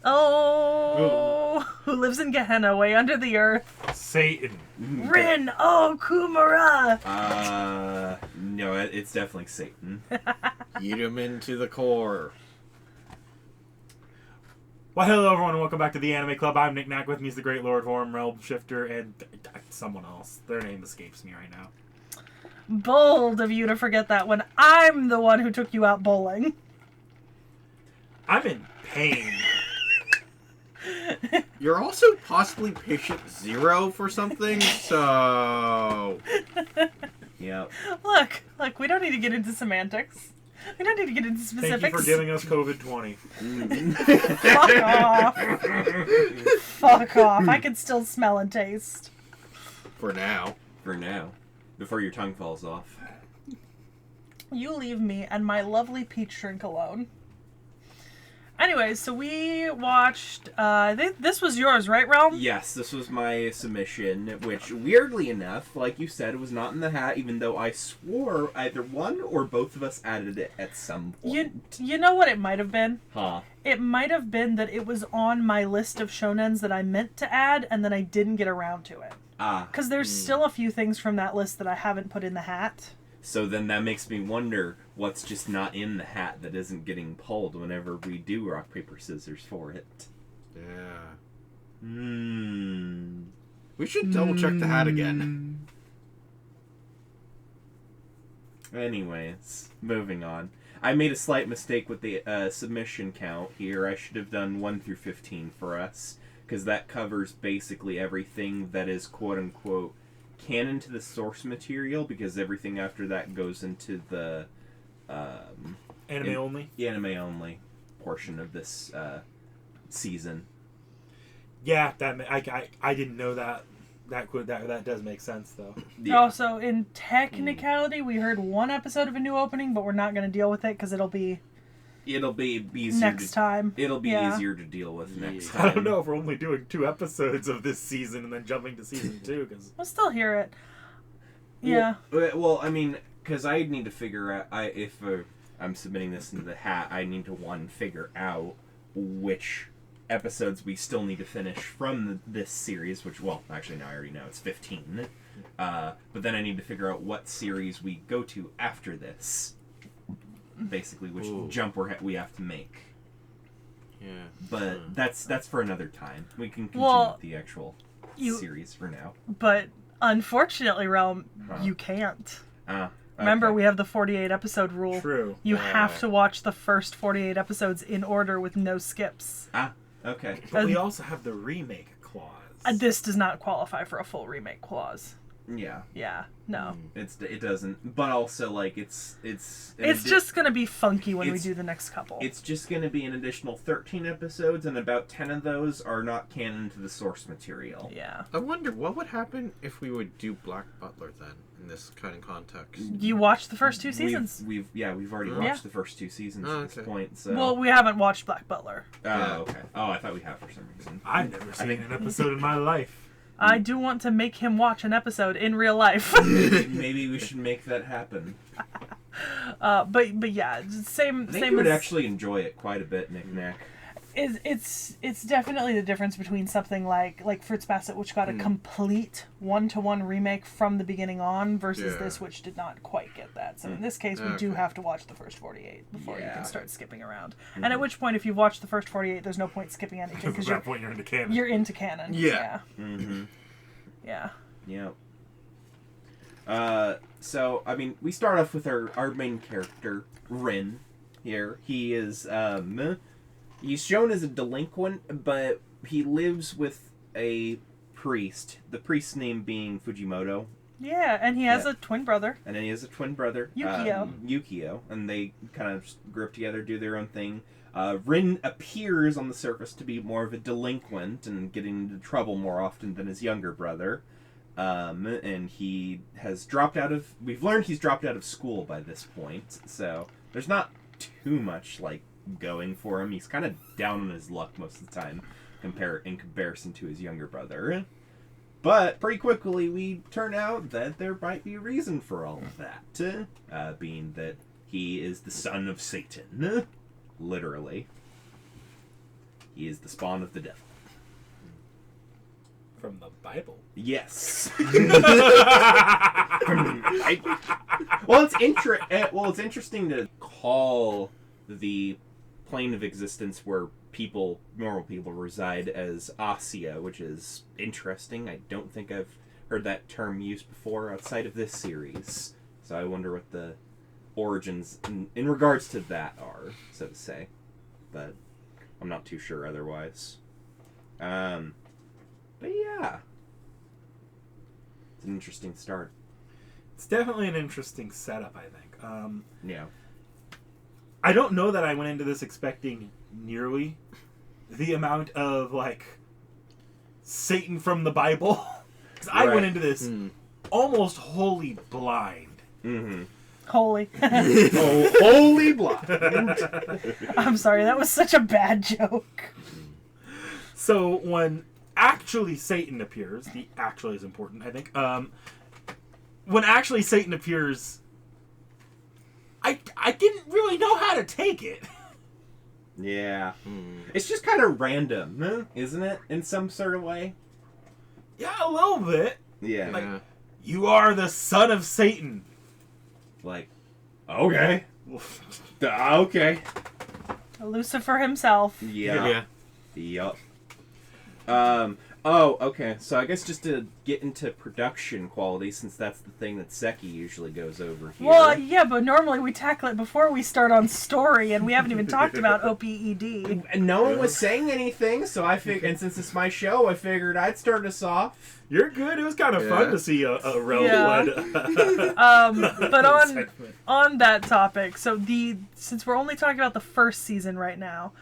Oh, who lives in Gehenna, way under the earth? Satan. Rin, oh, Kumara. No, it's definitely Satan. Eat him into the core. Well, hello everyone, and welcome back to the Anime Club. I'm Nick Knack. With me is the Great Lord Vorm, Realm Shifter, and someone else. Their name escapes me right now. Bold of you to forget that when I'm the one who took you out bowling. I'm in pain. You're also possibly patient 0 for something, so... Yep. Look, we don't need to get into semantics. We don't need to get into specifics. Thank you for giving us COVID-20. Fuck off. Fuck off. I can still smell and taste. For now. For now. Before your tongue falls off. You leave me and my lovely peach drink alone. Anyways, so we watched, this was yours, right, Realm? Yes, this was my submission, which, weirdly enough, like you said, was not in the hat, even though I swore either one or both of us added it at some point. You know what it might have been? Huh. It might have been that it was on my list of shonens that I meant to add, and then I didn't get around to it. Ah. Because there's still a few things from that list that I haven't put in the hat. So then that makes me wonder what's just not in the hat that isn't getting pulled whenever we do rock, paper, scissors for it. Yeah. We should double check the hat again. Anyways, moving on. I made a slight mistake with the submission count here. I should have done 1 through 15 for us, because that covers basically everything that is quote-unquote canon to the source material, because everything after that goes into the Anime only? Anime only portion of this season. Yeah, I didn't know that. That does make sense, though. Yeah. Also, in technicality, we heard one episode of a new opening, but we're not going to deal with it because it'll be easier next time. It'll be Yeah. easier to deal with next time. I don't know if we're only doing 2 episodes of this season and then jumping to season 2, because... We'll still hear it. Yeah. Well, I mean, because I need to figure out, if I'm submitting this into the hat, I need to, figure out which episodes we still need to finish from this series, which, well, actually, now I already know, it's 15. But then I need to figure out what series we go to after this. Basically, which jump we have to make. Yeah. But that's for another time. We can continue with the actual series for now. But unfortunately, Realm, you can't. Okay. Remember, we have the 48 episode rule. True. You have to watch the first 48 episodes in order with no skips. Okay. But we also have the remake clause. This does not qualify for a full remake clause. Yeah. Yeah. No. It doesn't. But also, like, it's just gonna be funky when we do the next couple. It's just gonna be an additional 13 episodes, and about 10 of those are not canon to the source material. Yeah. I wonder what would happen if we would do Black Butler then, in this kind of context. You watched the first 2 seasons. We've already watched the first 2 seasons at this point. So. Well, we haven't watched Black Butler. Oh, okay. Oh, I thought we have for some reason. I've never seen an episode in my life. I do want to make him watch an episode in real life. Maybe we should make that happen. But yeah, same. I think you would actually enjoy it quite a bit, Nick Knack. It's definitely the difference between something like Fruits Basket, which got a complete 1-to-1 remake from the beginning on, versus this, which did not quite get that. So in this case, we do have to watch the first 48 before you can start skipping around. And at which point, if you've watched the first 48, there's no point skipping anything because at that point you're into canon. You're into canon. Yeah. Yeah. So I mean, we start off with our main character, Rin. Here, he is he's shown as a delinquent, but he lives with a priest. The priest's name being Fujimoto. Yeah, and he has a twin brother. And then he has a twin brother, Yukio, and they kind of grew up together, do their own thing. Rin appears on the surface to be more of a delinquent and getting into trouble more often than his younger brother. And he has dropped out of... We've learned he's dropped out of school by this point, so there's not too much, like, going for him. He's kind of down on his luck most of the time in comparison to his younger brother. But pretty quickly we turn out that there might be a reason for all of that, being that he is the son of Satan, literally. He is the spawn of the devil. From the Bible. Yes. Well, it's interesting to call the plane of existence where normal people reside as Asya, which is interesting. I don't think I've heard that term used before outside of this series. So I wonder what the origins in regards to that are, so to say. But I'm not too sure otherwise. But yeah. It's an interesting start. It's definitely an interesting setup, I think. Yeah. I don't know that I went into this expecting nearly the amount of, like, Satan from the Bible. Because I went into this almost wholly blind. Mm-hmm. Holy. Oh, holy blind. I'm sorry, that was such a bad joke. So when actually Satan appears, the actually is important, I think. When actually Satan appears, I didn't really know how to take it. Yeah. It's just kind of random, isn't it? In some sort of way. Yeah, a little bit. Yeah. Like, you are the son of Satan. Like, okay. Okay. Lucifer himself. Yeah. Yup. Oh, okay. So I guess just to get into production quality, since that's the thing that Seki usually goes over here. Well, yeah, but normally we tackle it before we start on story, and we haven't even talked about OPED. And no one was saying anything, so I figured, and since it's my show, I figured I'd start us off. You're good. It was kind of fun to see a Relwood. But on that topic, so since we're only talking about the first season right now,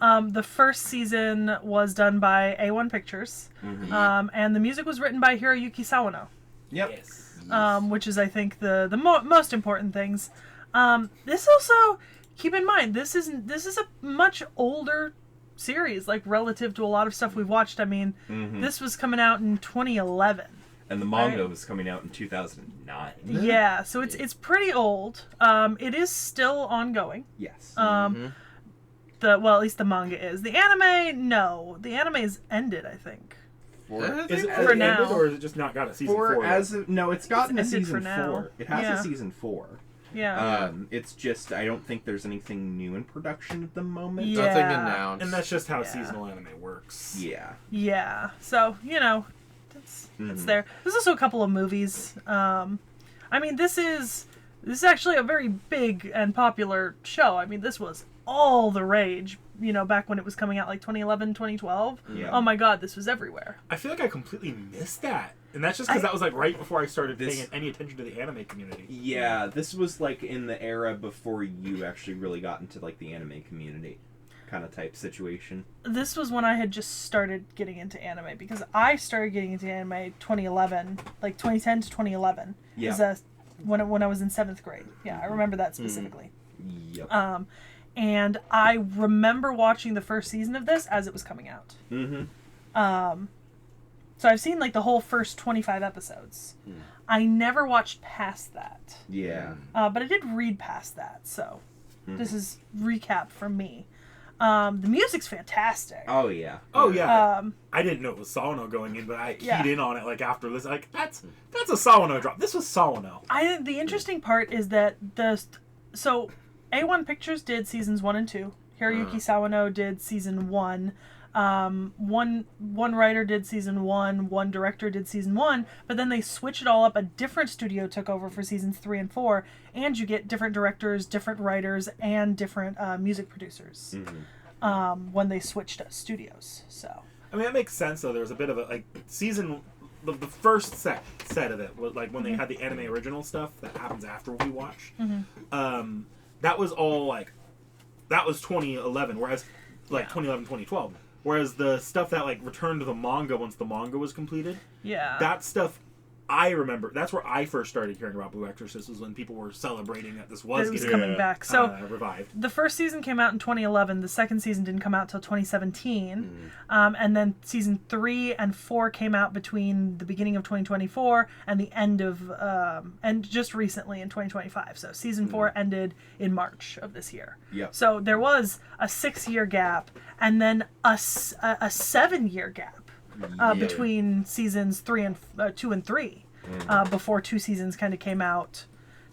the first season was done by A1 Pictures, and the music was written by Hiroyuki Sawano. Yep. Yes. Which is, I think, the most important things. This also, keep in mind, this is a much older series, like, relative to a lot of stuff we've watched. I mean, this was coming out in 2011. And the manga was coming out in 2009. Yeah, so it's pretty old. It is still ongoing. Yes. Well, at least the manga is. The anime, no. The anime is ended, I think. Is it for now, ended, or is it just not got a season 4? No, it's gotten a season 4. 4. It has a season 4. Yeah. It's just, I don't think there's anything new in production at the moment. Yeah. Nothing announced. And that's just how seasonal anime works. Yeah. Yeah. So, it's there. There's also a couple of movies. I mean, this is actually a very big and popular show. I mean, this was all the rage, back when it was coming out, like 2011, 2012. Yeah. Oh my god, this was everywhere. I feel like I completely missed that. And that's just because that was like right before I started paying any attention to the anime community. Yeah, this was like in the era before you actually really got into like the anime community kind of type situation. This was when I had just started getting into anime, because I started getting into anime 2011, like 2010 to 2011. Yeah. When I was in 7th grade. Yeah, I remember that specifically. Yep. And I remember watching the first season of this as it was coming out. So I've seen like the whole first 25 episodes. I never watched past that. Yeah. But I did read past that, so this is recap from me. The music's fantastic. Oh yeah. Oh yeah. I didn't know it was Sawano going in, but I keyed in on it like after this. Like that's a Sawano drop. This was Sawano. The interesting part is that A1 Pictures did seasons 1 and 2. Hiroyuki Sawano did season 1. One writer did season 1, one director did season 1, but then they switched it all up. A different studio took over for seasons 3 and 4, and you get different directors, different writers, and different music producers when they switched studios. So I mean, that makes sense though. There was a bit of a season. The first set of it was like when they had the anime original stuff that happens after we watched. That was all that was 2011, whereas 2011, 2012. Whereas the stuff that returned to the manga once the manga was completed, that stuff I remember that's where I first started hearing about Blue Exorcist, was when people were celebrating that this was getting coming back. So revived. The first season came out in 2011. The second season didn't come out till 2017. And then season 3 and 4 came out between the beginning of 2024 and the end of and just recently in 2025. So season 4 ended in March of this year. Yep. So there was a 6-year gap and then a 7-year gap between seasons 2 and 3 before 2 seasons kind of came out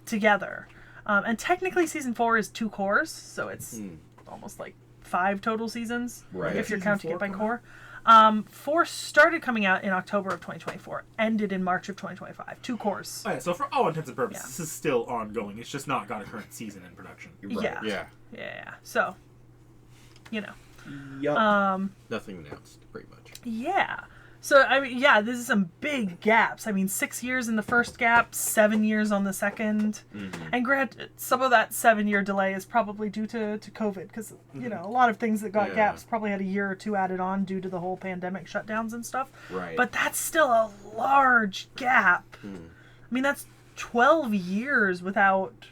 together. And technically season 4 is 2 cores, so it's almost like 5 total seasons, right, if you're counting it by core. 4 started coming out in October of 2024, ended in March of 2025. 2 cores. Oh, yeah, so for all intents and purposes, this is still ongoing. It's just not got a current season in production. Right. Yeah. So, you know. Yep. Nothing announced, pretty much. Yeah. So, I mean, yeah, this is some big gaps. I mean, 6 years in the first gap, 7 years on the second. And granted, some of that 7-year delay is probably due to COVID, because, you know, a lot of things that got gaps probably had a year or 2 added on due to the whole pandemic shutdowns and stuff. Right. But that's still a large gap. I mean, that's 12 years without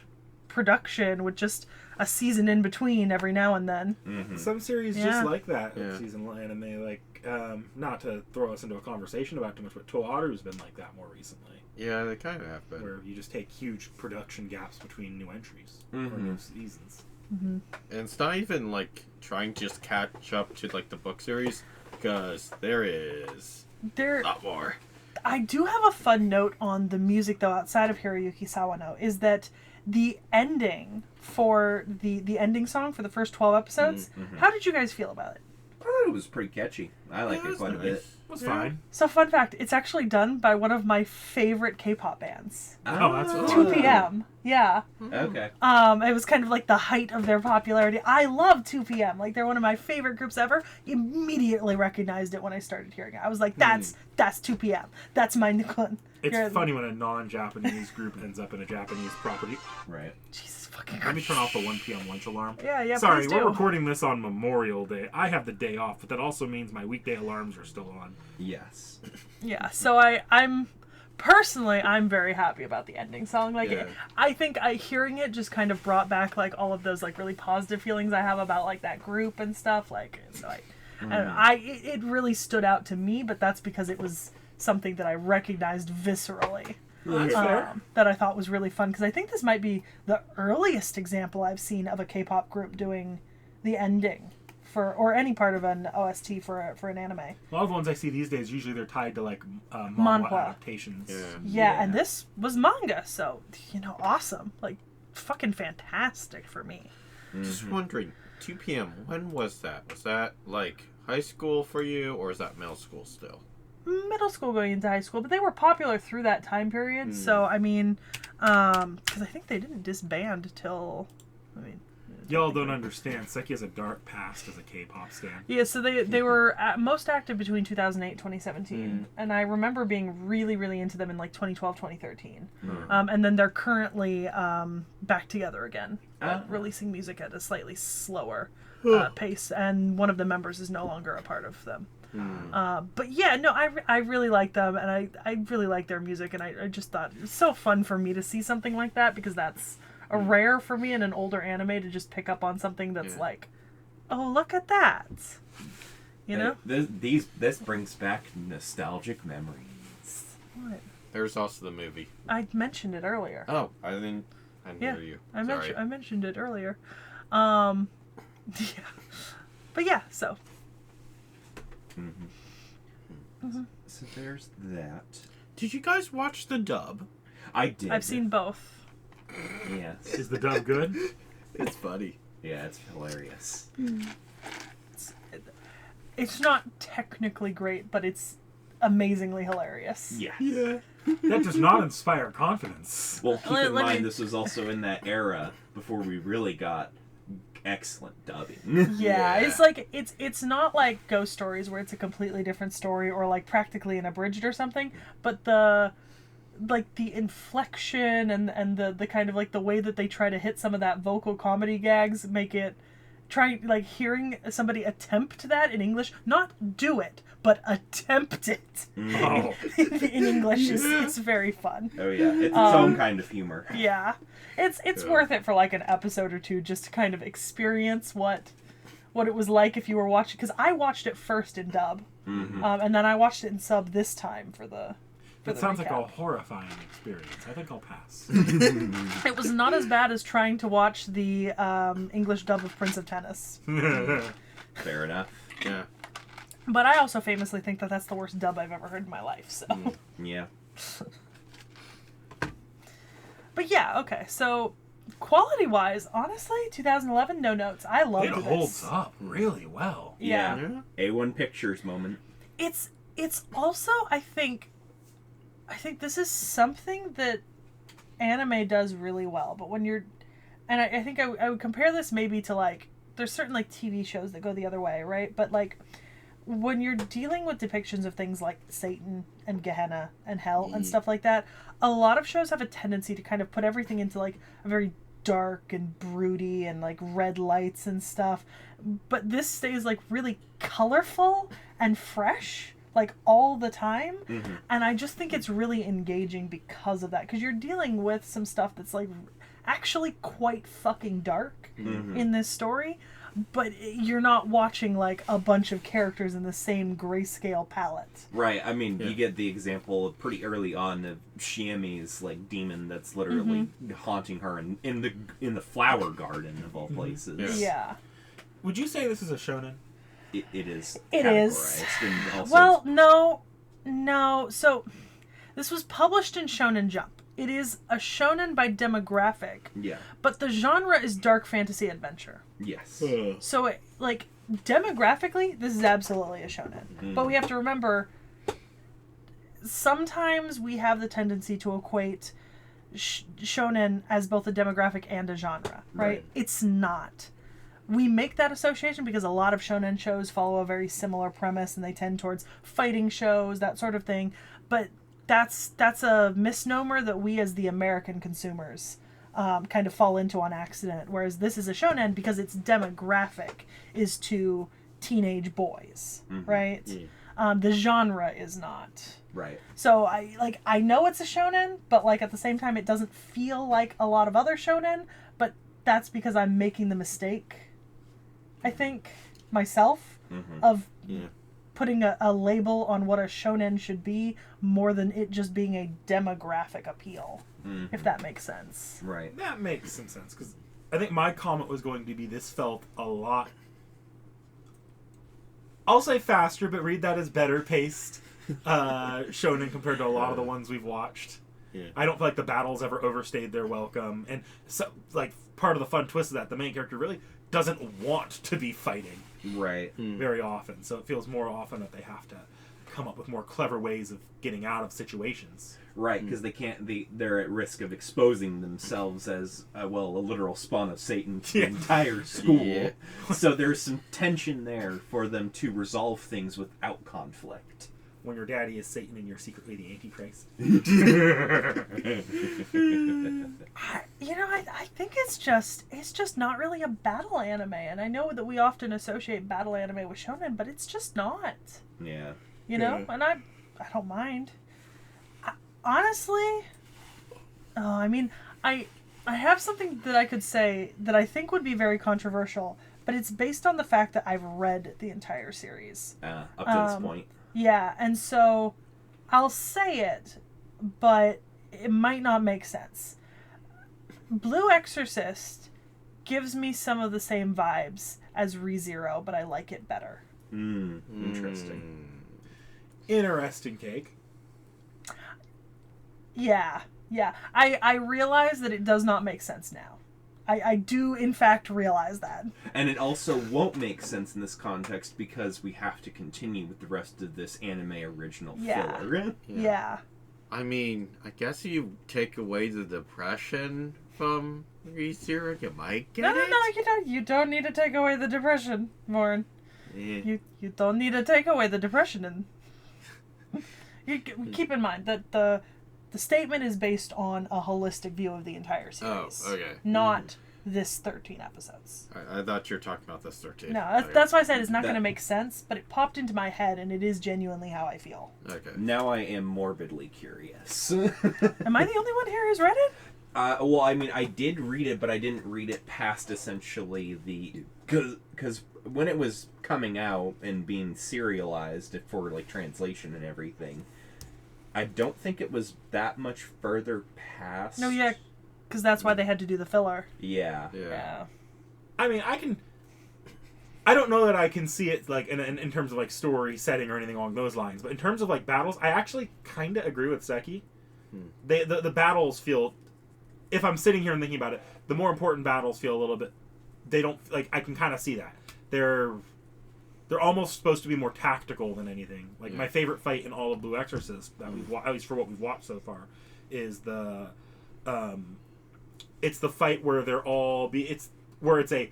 production, with just a season in between every now and then. Some series just like that seasonal anime, like not to throw us into a conversation about too much, but Toaru's been like that more recently. Yeah, they kind of have been. Where you just take huge production gaps between new entries or new seasons. And it's not even like trying to just catch up to like the book series, because there is a lot more. I do have a fun note on the music though, outside of Hiroyuki Sawano, is that the ending for the ending song for the first 12 episodes, how did you guys feel about it? I thought it was pretty catchy. I liked it quite a bit. It was fine. So, fun fact, it's actually done by one of my favorite K-pop bands. Oh, that's 2PM. Yeah. Okay. It was kind of like the height of their popularity. I love 2PM. Like, they're one of my favorite groups ever. Immediately recognized it when I started hearing it. I was like, that's 2PM. That's my Nikon. It's funny when a non-Japanese group ends up in a Japanese property. Right. Jesus fucking Let me turn off the 1 p.m. lunch alarm. Yeah, Sorry, please we're do. recording this on Memorial Day. I have the day off, but that also means my weekday alarms are still on. Yes. Yeah, so I'm personally, I'm very happy about the ending song. Like, I think hearing it just kind of brought back like all of those like really positive feelings I have about like that group and stuff. Like, so it really stood out to me, but that's because it was something that I recognized viscerally. That I thought was really fun, because I think this might be the earliest example I've seen of a K-pop group doing the ending or any part of an OST for an anime. A lot of the ones I see these days, usually they're tied to like manhwa adaptations. Yeah, and this was manga, so awesome, like fucking fantastic for me. Just wondering, 2 p.m. When was that? Was that like high school for you, or is that middle school still? Middle school going into high school, but they were popular through that time period. So I mean, because I think they didn't disband till, y'all don't understand. Seki has a dark past as a K-pop stan. Yeah, so they were most active between 2008 and 2017, and I remember being really, really into them in like 2012, 2013. And then they're currently back together again, releasing music at a slightly slower pace, and one of the members is no longer a part of them. But yeah, no, I really like them, and I really like their music, and I just thought it was so fun for me to see something like that, because that's a rare for me in an older anime to just pick up on something that's like, oh, look at that, you know? This brings back nostalgic memories. What? There's also the movie. I mentioned it earlier. Oh, I didn't hear you. I mentioned it earlier. Yeah. But yeah, so. So there's that. Did you guys watch the dub? I did. I've seen both. Yes. Is the dub good? It's funny. Yeah, it's hilarious. It's not technically great, but it's amazingly hilarious. Yeah. That does not inspire confidence. Well, keep in mind this was also in that era before we really got excellent dubbing. Yeah, it's like it's not like Ghost Stories where it's a completely different story or like practically an abridged or something, but the inflection and the kind of like the way that they try to hit some of that vocal comedy gags make it hearing somebody attempt that in English, not do it, but attempt it in English it's very fun. Oh yeah, it's its own kind of humor. Yeah, it's worth it for like an episode or two just to kind of experience what it was like if you were watching, because I watched it first in dub, and then I watched it in sub this time for the. That sounds like a horrifying experience. I think I'll pass. It was not as bad as trying to watch the English dub of Prince of Tennis. Fair enough. Yeah. But I also famously think that that's the worst dub I've ever heard in my life. So. Yeah. But yeah, okay. So quality-wise, honestly, 2011, no notes. I loved this. It holds up really well. Yeah. A1 Pictures moment. It's also, I think this is something that anime does really well. But when you're, and I think I would compare this maybe to like, there's certain like TV shows that go the other way, right? But like, when you're dealing with depictions of things like Satan and Gehenna and hell and stuff like that, a lot of shows have a tendency to kind of put everything into like a very dark and broody and like red lights and stuff. But this stays like really colorful and fresh like all the time. And I just think it's really engaging because of that, because you're dealing with some stuff that's like actually quite fucking dark in this story, but you're not watching like a bunch of characters in the same grayscale palette. Right. I mean, you get the example pretty early on of Shiemi's like demon that's literally haunting her in the flower garden of all places. Yeah. Would you say this is a shonen? It is. It is. Also... Well, no. So this was published in Shonen Jump. It is a shonen by demographic. Yeah. But the genre is dark fantasy adventure. Yes. So, demographically, this is absolutely a shonen. But we have to remember, sometimes we have the tendency to equate shonen as both a demographic and a genre, right? It's not. We make that association because a lot of shonen shows follow a very similar premise, and they tend towards fighting shows, that sort of thing. But that's a misnomer that we as the American consumers kind of fall into on accident, whereas this is a shonen because its demographic is to teenage boys, right? The genre is not. Right. So I know it's a shonen, but like at the same time it doesn't feel like a lot of other shonen, but that's because I'm making the mistake, I think, myself, of putting a label on what a shonen should be more than it just being a demographic appeal, if that makes sense. Right. That makes some sense, because I think my comment was going to be this felt a lot, I'll say faster, but read that as better paced shonen compared to a lot of the ones we've watched. I don't feel like the battles ever overstayed their welcome, and so like part of the fun twist is that the main character really doesn't want to be fighting very often, so it feels more often that they have to come up with more clever ways of getting out of situations. Right, because they're at risk of exposing themselves as a literal spawn of Satan to the entire school. So there's some tension there for them to resolve things without conflict. When your daddy is Satan and you're secretly the Antichrist. I think it's just not really a battle anime, and I know that we often associate battle anime with shonen, but it's just not. Yeah. And I don't mind. Honestly, I have something that I could say that I think would be very controversial, but it's based on the fact that I've read the entire series. Up to this point. Yeah, and so I'll say it, but it might not make sense. Blue Exorcist gives me some of the same vibes as ReZero, but I like it better. Interesting. Interesting take. Yeah. I realize that it does not make sense now. I do, in fact, realize that. And it also won't make sense in this context because we have to continue with the rest of this anime original filler. Yeah. I mean, I guess you take away the depression from ReZero, you might get it. No, you don't need to take away the depression, Warren. You don't need to take away the depression. And keep in mind that the statement is based on a holistic view of the entire series. Oh, okay. Not this 13 episodes. I thought you were talking about this 13. No, that's why I said it's not going to make sense, but it popped into my head, and it is genuinely how I feel. Okay. Now I am morbidly curious. Am I the only one here who's read it? Well, I mean, I did read it, but I didn't read it past essentially the... Because when it was coming out and being serialized for, like, translation and everything, I don't think it was that much further past... No, yeah, because that's why they had to do the filler. Yeah. I mean, I don't know that I can see it, like, in terms of, like, story, setting, or anything along those lines, but in terms of, like, battles, I actually kind of agree with Seki. The battles feel... If I'm sitting here and thinking about it, the more important battles feel a little bit... They don't... Like, I can kind of see that. They're almost supposed to be more tactical than anything. Like, my favorite fight in all of Blue Exorcist, that we've at least for what we've watched so far, is the... it's the fight where they're all... It's where it's a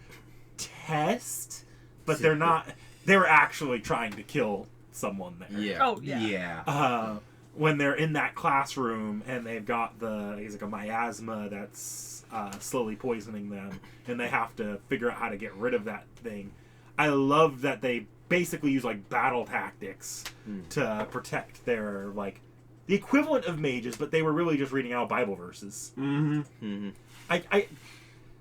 test, but they're not... They're actually trying to kill someone there. Yeah. Oh, yeah. When they're in that classroom and they've got it's like a miasma that's slowly poisoning them, and they have to figure out how to get rid of that thing. I love that they basically use, like, battle tactics to protect their, like, the equivalent of mages, but they were really just reading out Bible verses.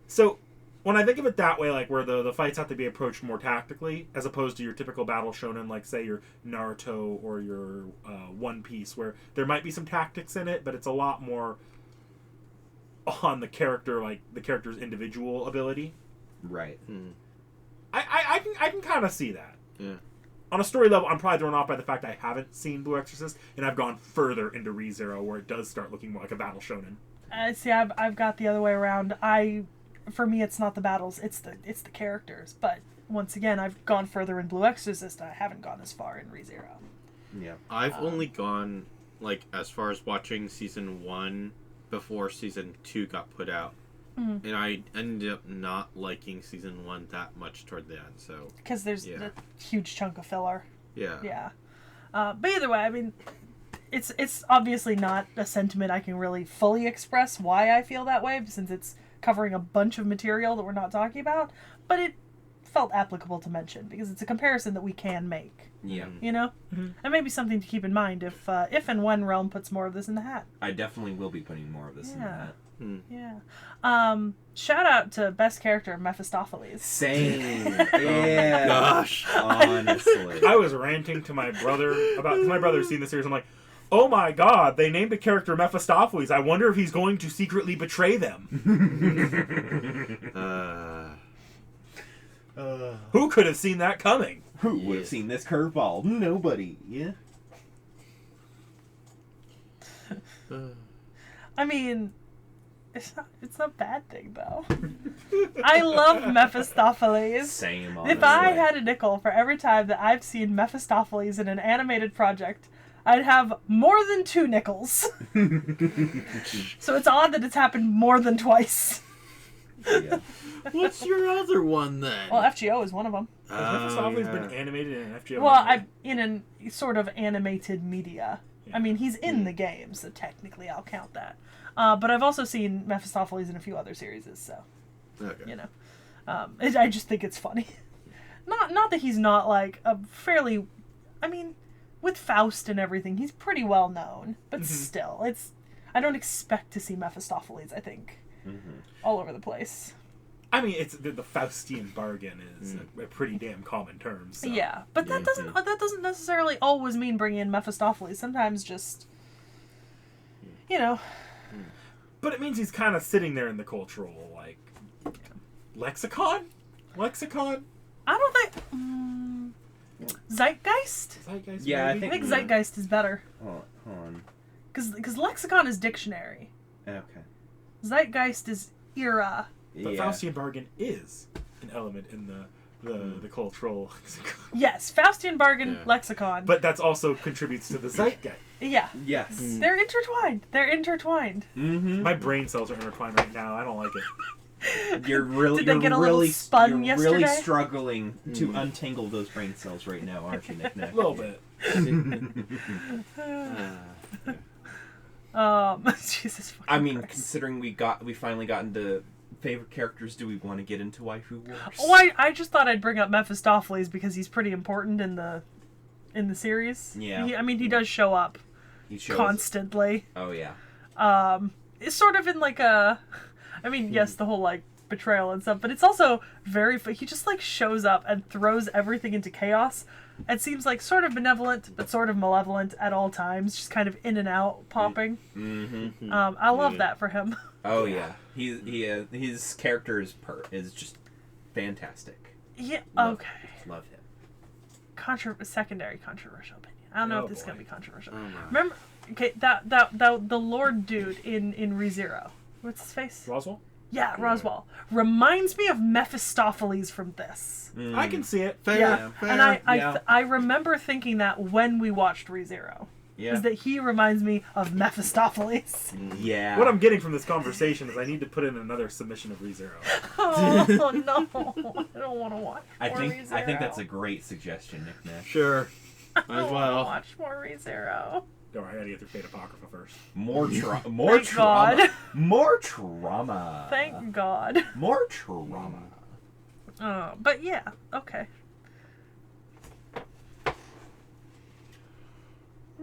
So when I think of it that way, like, where the fights have to be approached more tactically, as opposed to your typical battle shonen, like, say, your Naruto or your One Piece, where there might be some tactics in it, but it's a lot more on the character, like, the character's individual ability. Right. I can kind of see that. Yeah. On a story level, I'm probably thrown off by the fact I haven't seen Blue Exorcist, and I've gone further into ReZero, where it does start looking more like a battle shonen. See, I've got the other way around. For me, it's not the battles; it's the characters. But once again, I've gone further in Blue Exorcist. I haven't gone as far in ReZero. Yeah, I've only gone, like, as far as watching season 1 before season 2 got put out, and I ended up not liking season 1 that much toward the end. So because there's a huge chunk of filler. Yeah. But either way, I mean, it's obviously not a sentiment I can really fully express why I feel that way, since it's covering a bunch of material that we're not talking about, but it felt applicable to mention because it's a comparison that we can make. Yeah. You know? And maybe something to keep in mind if and when Realm puts more of this in the hat. I definitely will be putting more of this in the hat. Yeah. Shout out to best character Mephistopheles. Same. Yeah. Gosh. Honestly. I was ranting to my brother about, because my brother's seen the series. I'm like, oh my god, they named a character Mephistopheles. I wonder if he's going to secretly betray them. Who could have seen that coming? Who would have seen this curveball? Nobody. Yeah. I mean, it's not a bad thing, though. I love Mephistopheles. Same, honestly. If I had a nickel for every time that I've seen Mephistopheles in an animated project, I'd have more than 2 nickels. So it's odd that it's happened more than twice. Yeah. What's your other one then? Well, FGO is one of them. Has Mephistopheles been animated in an FGO? Well, in a sort of animated media. I mean, he's in the game, so technically I'll count that. But I've also seen Mephistopheles in a few other series, so, you know. I just think it's funny. Not that he's not, like, a fairly... I mean, with Faust and everything, he's pretty well known. But still, I don't expect to see Mephistopheles, I think, all over the place. I mean, it's the Faustian bargain is a pretty damn common term. So. Yeah, but that doesn't necessarily always mean bringing in Mephistopheles. Sometimes just, you know. But it means he's kind of sitting there in the cultural, like, lexicon? Lexicon? I don't think... Zeitgeist? Zeitgeist? Yeah, maybe? I I think Zeitgeist is better. Hold on. Because lexicon is dictionary. Okay. Zeitgeist is era. But Faustian bargain is an element in the cultural lexicon. Yes, Faustian bargain, lexicon. But that's also contributes to the zeitgeist. Yeah. Yes. They're intertwined. Mm-hmm. My brain cells are intertwined right now. I don't like it. You're really, Did they get a little spun you're yesterday? really struggling to untangle those brain cells right now, aren't you, Nick? A little bit. Jesus fucking I mean, Christ. considering we finally got into favorite characters do we want to get into waifu wars? Oh, I just thought I'd bring up Mephistopheles because he's pretty important in the series. Yeah. He does show up He shows... constantly. Oh, yeah. It's sort of in like a... yes, the whole, like, betrayal and stuff, but it's also very... He just, like, shows up and throws everything into chaos. It seems like sort of benevolent, but sort of malevolent at all times. Just kind of in and out, popping. Mm-hmm. I love that for him. Oh, yeah. His character is just fantastic. Yeah, Love him. Secondary controversial opinion. I don't know if this is going to be controversial. Oh, no. Remember... Okay, the Lord dude in ReZero. What's his face? Roswell? Yeah, Roswell. Reminds me of Mephistopheles from this. I can see it. Fair, Yeah, fair. and I remember thinking that when we watched ReZero. Yeah. Is that he reminds me of Mephistopheles. Yeah. What I'm getting from this conversation is I need to put in another submission of ReZero. Oh, no. I don't want to watch I more think ReZero. that's a great suggestion, Nick Nash. Sure. I Might as don't want to well. watch more ReZero. Don't worry, I gotta get through Fate Apocrypha first. More Thank trauma. God. More trauma. Thank God. More trauma. But yeah, okay.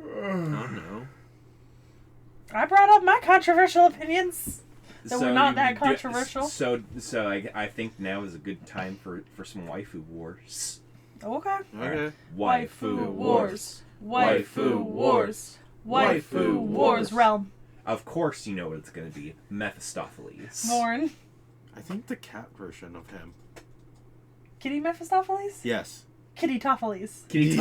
Oh no. I brought up my controversial opinions. That were not that you controversial. So I think now is a good time for some waifu wars. Okay. Okay. Waifu wars. Waifu wars. Waifu wars realm. Of course you know what it's going to be. Mephistopheles. Morn. I think the cat version of him. Kitty Mephistopheles? Yes. Kitty Topheles. Kitty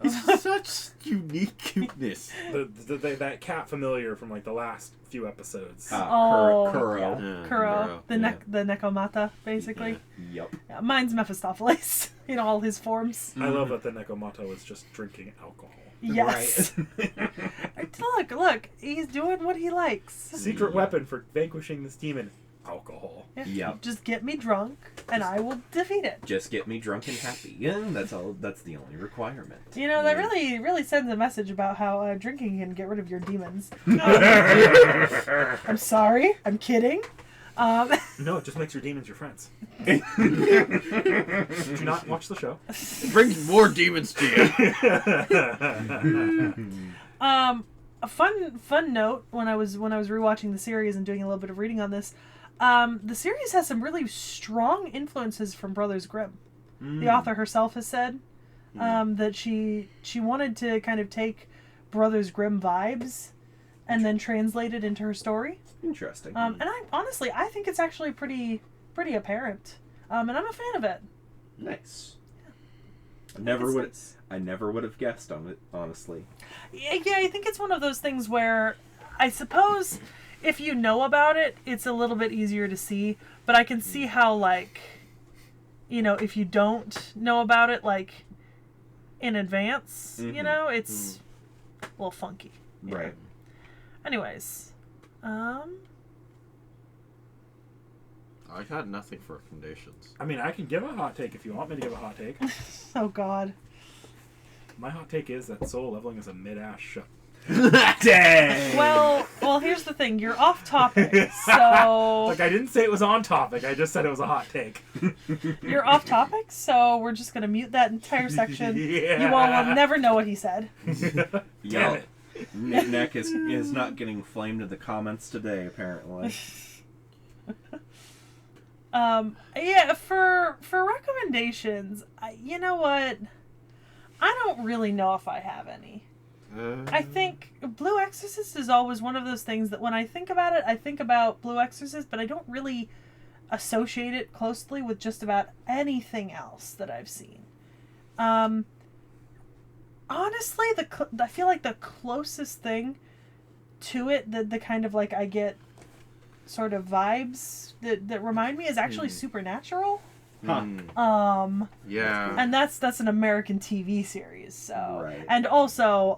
He's such unique cuteness. That cat familiar from like the last few episodes. Kuro. Yeah. Kuro. The Nekomata, basically. Yep. Yeah, mine's Mephistopheles in all his forms. I love that the Nekomata was just drinking alcohol. Yes. Right. Look, he's doing what he likes. Secret weapon for vanquishing this demon. Alcohol. Yep. Just get me drunk, and I will defeat it. Just get me drunk and happy. Yeah, that's all. That's the only requirement. You know, that really sends a message about how drinking can get rid of your demons. I'm sorry. I'm kidding. No, it just makes your demons your friends. Did you not watch the show? It brings more demons to you. A fun note when I was rewatching the series and doing a little bit of reading on this. The series has some really strong influences from Brothers Grimm. The author herself has said that she wanted to kind of take Brothers Grimm vibes and then translate it into her story. Interesting. And I think it's actually pretty apparent. And I'm a fan of it. Nice. I never would have guessed on it, honestly. Yeah, I think it's one of those things where I suppose if you know about it, it's a little bit easier to see. But I can see how, like, you know, if you don't know about it, like, in advance, you know, it's a little funky. Right. Know? Anyways. I got nothing for recommendations. I mean, I can give a hot take if you want me to give a hot take. Oh, God. My hot take is that Soul Leveling is a mid-ass show. Dang! Well, here's the thing. You're off topic, so... Like, I didn't say it was on topic. I just said it was a hot take. You're off topic, so we're just going to mute that entire section. Yeah. You all will never know what he said. Damn it. Nick is not getting flamed in the comments today, apparently. Yeah, for recommendations, you know what? I don't really know if I have any. I think Blue Exorcist is always one of those things that when I think about it, I think about Blue Exorcist, but I don't really associate it closely with just about anything else that I've seen. Honestly, I feel like the closest thing to it, the kind of like I get sort of vibes that remind me is actually Supernatural. Huh. Yeah. And that's an American TV series, so Right. and also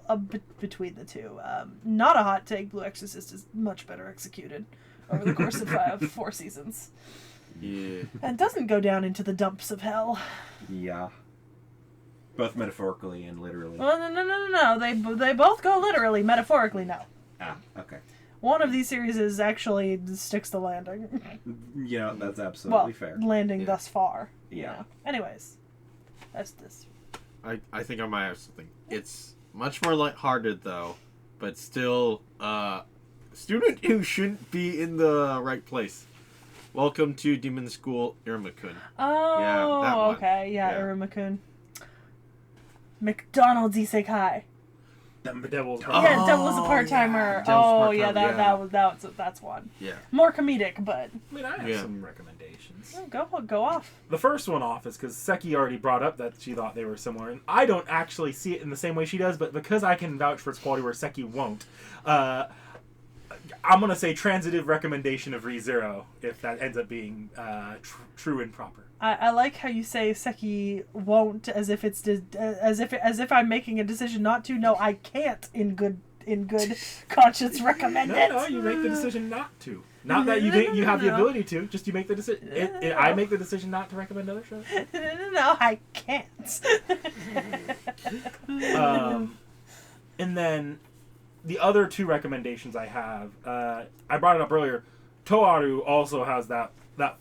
between the two, not a hot take. Blue Exorcist is much better executed over the course of 4 seasons. Yeah. And doesn't go down into the dumps of hell. Yeah. Both metaphorically and literally. Well, no. They both go literally. Metaphorically, no. Ah, okay. one of these series actually sticks the landing. Yeah, that's absolutely well, fair. Landing thus far. Yeah. You know. Anyways, that's this. I think I might have something. It's much more lighthearted though, but still student who shouldn't be in the right place. Welcome to Demon School, Iruma-kun. Oh, Yeah, that one. okay. Yeah, Yeah. Iruma-kun. McDonald's Isekai. The Devil's Yeah, Devil was a part-timer. Devil's Oh, part-timer, yeah, yeah. that's one. Yeah. More comedic, but I mean, I have Yeah. some recommendations. go off. The first one off is because Seki already brought up that she thought they were similar, and I don't actually see it in the same way she does, but because I can vouch for its quality where Seki won't, I'm going to say transitive recommendation of ReZero, if that ends up being true and proper. I like how you say Seki won't, as if it's as if I'm making a decision not to. No, I can't in good conscience recommend it. No, you make the decision not to. Not that you have the ability to. Just you make the decision. I make the decision not to recommend other shows. No, I can't. And then the other two recommendations I have, I brought it up earlier. Toaru also has that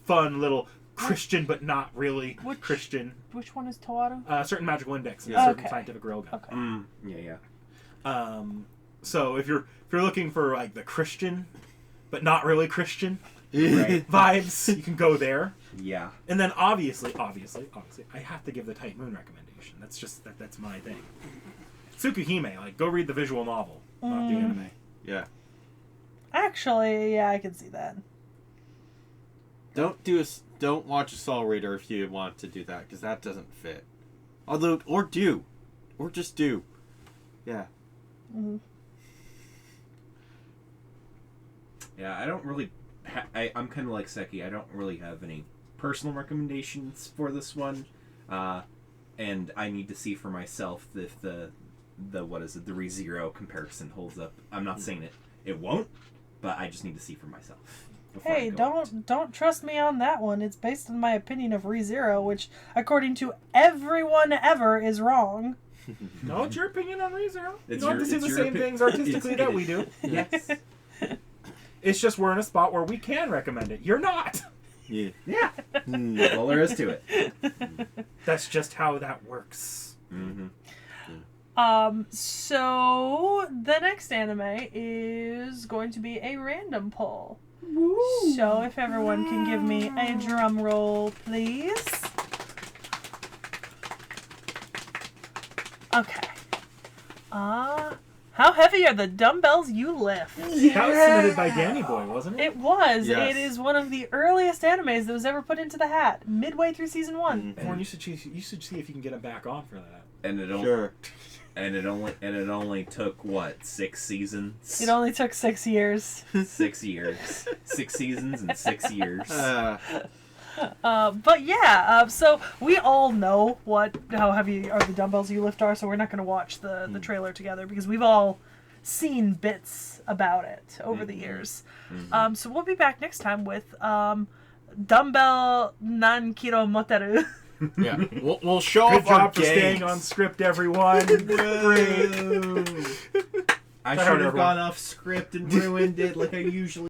fun little Christian but not really Christian. Which one is Toaru? Certain magical index and Yeah. certain Okay. scientific railgun. Okay. Yeah. So if you're looking for like the Christian but not really Christian Right. vibes, you can go there. Yeah. And then obviously, I have to give the Tight Moon recommendation. That's just that's my thing. Tsukihime, like go read the visual novel, not the anime. Yeah. Actually, yeah, I can see that. Don't watch Assault Raider if you want to do that, because that doesn't fit. Although, or just do. Yeah. Mm-hmm. Yeah, I don't really... I'm kind of like Seki. I don't really have any personal recommendations for this one. And I need to see for myself if the ReZero comparison holds up. I'm not saying it won't, but I just need to see for myself. Hey, don't trust me on that one. It's based on my opinion of ReZero, which, according to everyone ever, is wrong. No, it's your opinion on ReZero. You It's don't have to see the same things artistically that we do. Yes. It's just we're in a spot where we can recommend it. You're not. Yeah. Yeah. That's all there is to it. That's just how that works. Mm-hmm. So the next anime is going to be a random poll. Woo. So if everyone can give me a drum roll, please. Okay. How heavy are the dumbbells you lift? That was submitted by Danny Boy, wasn't it? It was. Yes. It is one of the earliest animes that was ever put into the hat, midway through season 1. Warren, you should see if you can get him back on for that. And it only, Sure. and it only took what, 6 seasons? It only took 6 years. 6 years. 6 seasons and 6 years. But yeah, so we all know how heavy are the dumbbells you lift are, so we're not going to watch the trailer together because we've all seen bits about it over the years. So we'll be back next time with dumbbell nan kilo moteru. Yeah. We'll show Good off our job for gains. staying on script, everyone. Great. I should have gone off script and ruined it like I usually